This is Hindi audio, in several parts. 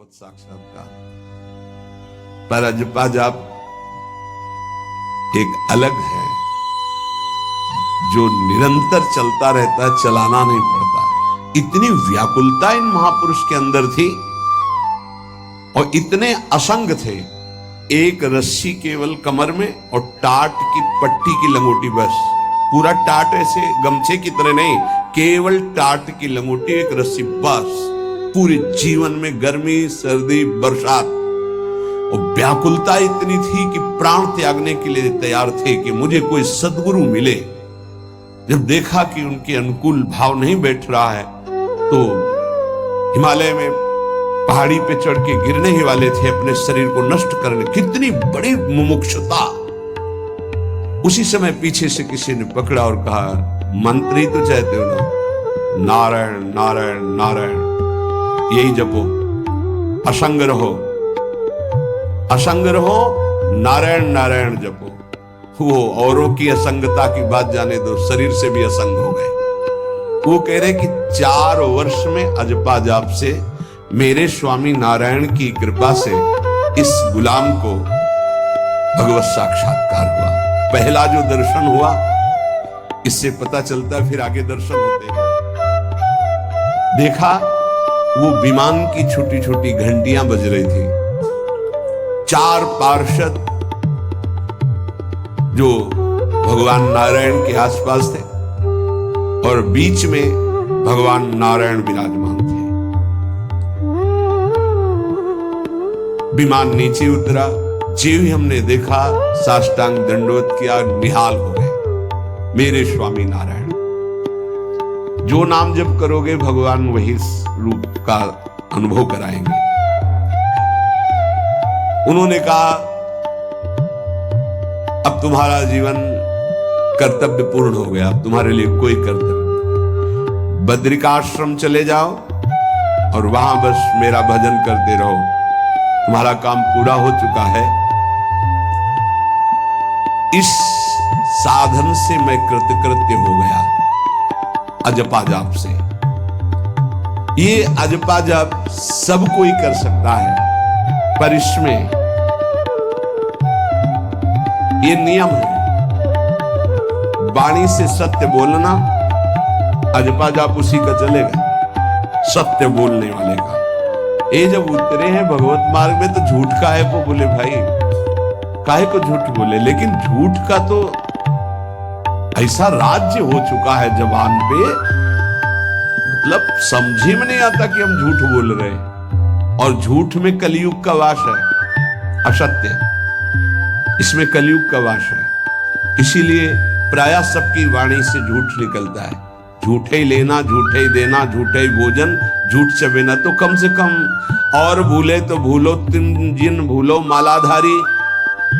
भगवत साक्षात्कार। पर अजपा जाप एक अलग है, जो निरंतर चलता रहता है, चलाना नहीं पड़ता। इतनी व्याकुलता इन महापुरुष के अंदर थी और इतने असंग थे। एक रस्सी केवल कमर में और टाट की पट्टी की लंगोटी, बस। पूरा टाट ऐसे गमछे की तरह नहीं, केवल टाट की लंगोटी, एक रस्सी, बस। पूरे जीवन में गर्मी, सर्दी, बरसात, और व्याकुलता इतनी थी कि प्राण त्यागने के लिए तैयार थे कि मुझे कोई सद्गुरु मिले। जब देखा कि उनके अनुकूल भाव नहीं बैठ रहा है, तो हिमालय में पहाड़ी पे चढ़ के गिरने ही वाले थे अपने शरीर को नष्ट करने। कितनी बड़ी मुमुक्षुता! उसी समय पीछे से किसी ने पकड़ा और कहा, मंत्री तो चाहते हो ना, नारायण नारायण नारायण, यही जपो, असंग रहो, असंग रहो, नारायण नारायण जपो। वो औरों की असंगता की बात जाने दो, शरीर से भी असंग हो गए। वो कह रहे कि 4 वर्ष में अजपा जाप से मेरे स्वामी नारायण की कृपा से इस गुलाम को भगवत साक्षात्कार हुआ। पहला जो दर्शन हुआ, इससे पता चलता फिर आगे दर्शन होते हैं। देखा वो विमान की छोटी छोटी घंटियां बज रही थी। 4 पार्षद जो भगवान नारायण के आसपास थे और बीच में भगवान नारायण विराजमान थे। विमान नीचे उतरा, जीव ही हमने देखा, साष्टांग दंडवत किया, निहाल हो गए। मेरे स्वामी नारायण, जो नाम जप करोगे भगवान वही रूप का अनुभव कराएंगे। उन्होंने कहा, अब तुम्हारा जीवन कर्तव्य पूर्ण हो गया, अब तुम्हारे लिए कोई कर्तव्य। बद्रिकाश्रम चले जाओ और वहां बस मेरा भजन करते रहो, तुम्हारा काम पूरा हो चुका है। इस साधन से मैं कृतकृत्य हो गया, अजपा जाप से। ये अजपा जाप सब कोई कर सकता है, पर इसमें ये नियम है, वाणी से सत्य बोलना। अजपा जाप उसी का चलेगा, सत्य बोलने वाले का। ये जब उतरे हैं भगवत मार्ग में तो झूठ का है, वो बोले भाई काहे को झूठ बोले। लेकिन झूठ का तो ऐसा राज्य हो चुका है जबान पे, मतलब समझे में नहीं आता कि हम झूठ बोल रहे हैं। और झूठ में कलयुग का वास है, असत्य, इसमें कलयुग का वास है। इसीलिए प्रायः सबकी वाणी से झूठ निकलता है। झूठे ही लेना, झूठे ही देना, झूठे ही भोजन, झूठ चबेना। तो कम से कम और भूले तो भूलो, तीन जिन भूलो मालाधारी।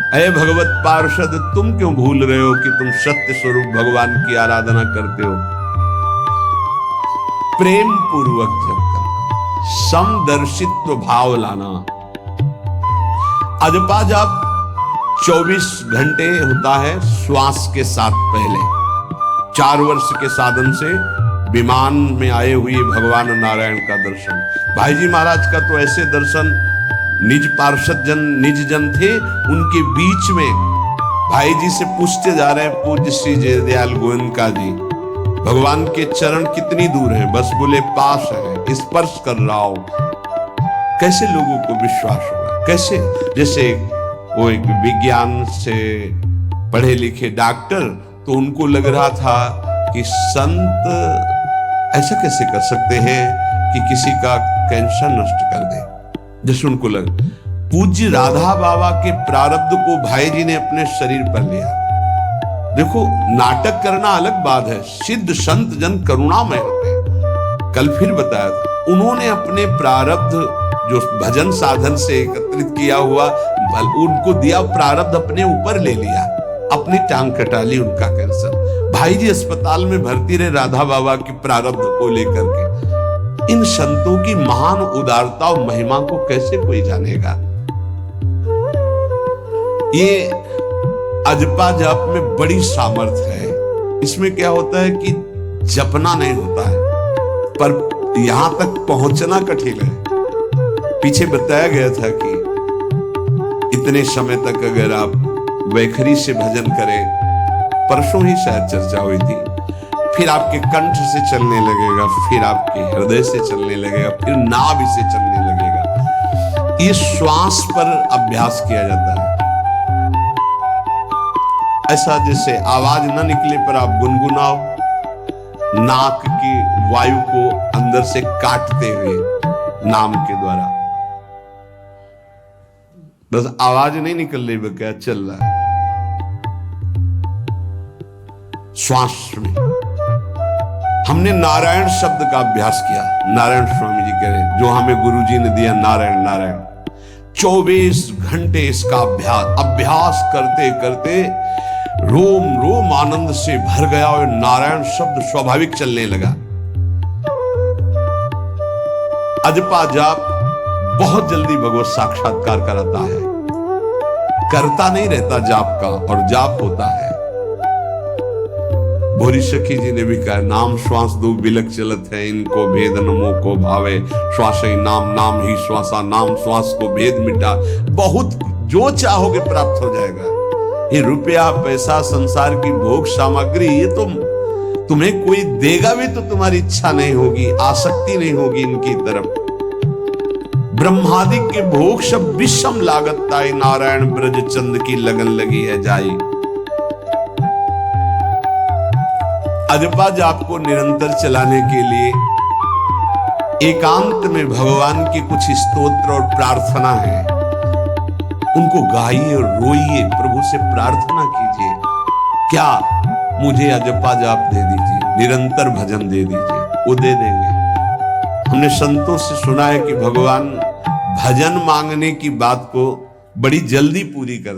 अरे भगवत पार्षद, तुम क्यों भूल रहे हो कि तुम सत्य स्वरूप भगवान की आराधना करते हो। प्रेम पूर्वक जप करना, समदर्शित्व भाव लाना। अजपा जाप 24 घंटे होता है श्वास के साथ पहले। 4 वर्ष के साधन से विमान में आए हुए भगवान नारायण का दर्शन। भाई जी महाराज का तो ऐसे दर्शन, निज पार्षद जन, निज जन थे, उनके बीच में भाई जी से पूछते जा रहे हैं, पूज्य श्री जयदयाल गोयनका जी, भगवान के चरण कितनी दूर हैं? बस बोले पास है, स्पर्श कर रहा हूं। कैसे लोगों को विश्वास होगा? कैसे? जैसे वो एक विज्ञान से पढ़े लिखे डॉक्टर, तो उनको लग रहा था कि संत ऐसा कैसे कर सकते हैं कि किसी का कैंसर नष्ट कर दे। जैसे उनको लग, पूज्य राधा बाबा के प्रारब्ध को भाई जी ने अपने शरीर पर लिया। देखो, नाटक करना अलग बात है, सिद्ध संत जन करुणामय होते हैं। कल फिर बताया था, उन्होंने अपने प्रारब्ध जो भजन साधन से एकत्रित किया हुआ उनको दिया, प्रारब्ध अपने ऊपर ले लिया, अपनी टांग कटा ली उनका कैंसर। भाई जी अस्पताल में भर्ती रहे राधा बाबा की प्रारब्ध को लेकर के। इन संतों की महान उदारता और महिमा को कैसे कोई जानेगा। ये अजपा जाप में बड़ी सामर्थ्य है। इसमें क्या होता है कि जपना नहीं होता है, पर यहां तक पहुंचना कठिन है। पीछे बताया गया था कि इतने समय तक अगर आप वैखरी से भजन करें, परसों ही शायद चर्चा हुई थी, फिर आपके कंठ से चलने लगेगा, फिर आपके हृदय से चलने लगेगा, फिर नाभि से चलने लगेगा। ये श्वास पर अभ्यास किया जाता है। ऐसा जैसे आवाज न निकले पर आप गुनगुनाओ, नाक की वायु को अंदर से काटते हुए नाम के द्वारा, बस आवाज नहीं निकल रही, वो क्या चल रहा है श्वास में। हमने नारायण शब्द का अभ्यास किया, नारायण स्वामी जी कह रहे, जो हमें गुरुजी ने दिया, नारायण नारायण। 24 घंटे इसका अभ्यास करते करते रोम रोम आनंद से भर गया और नारायण शब्द स्वाभाविक चलने लगा। अजपा जाप बहुत जल्दी भगवत साक्षात्कार कराता है, करता नहीं रहता जाप का, और जाप होता है। भोरी सखी जी ने भी कहा, नाम श्वास दो बिलक चलत है, इनको भेद नमो को भावे, श्वास ही नाम नाम ही श्वासा, नाम श्वास को भेद मिटा। बहुत जो चाहोगे प्राप्त हो जाएगा। ये रुपया पैसा संसार की भोग सामग्री, ये तुम्हें कोई देगा भी तो तुम्हारी इच्छा नहीं होगी, आसक्ति नहीं होगी इनकी तरफ। ब्रह्मादि के भोग सब विषम लागत ताई, नारायण ब्रज चंद की लगन लगी है जाई। अजपा जाप को निरंतर चलाने के लिए एकांत में भगवान की कुछ स्तोत्र और प्रार्थना है, उनको गाइए और रोइए, प्रभु से प्रार्थना कीजिए, क्या मुझे अजपा जाप दे दीजिए, निरंतर भजन दे दीजिए, वो दे देंगे। हमने संतों से सुना है कि भगवान भजन मांगने की बात को बड़ी जल्दी पूरी कर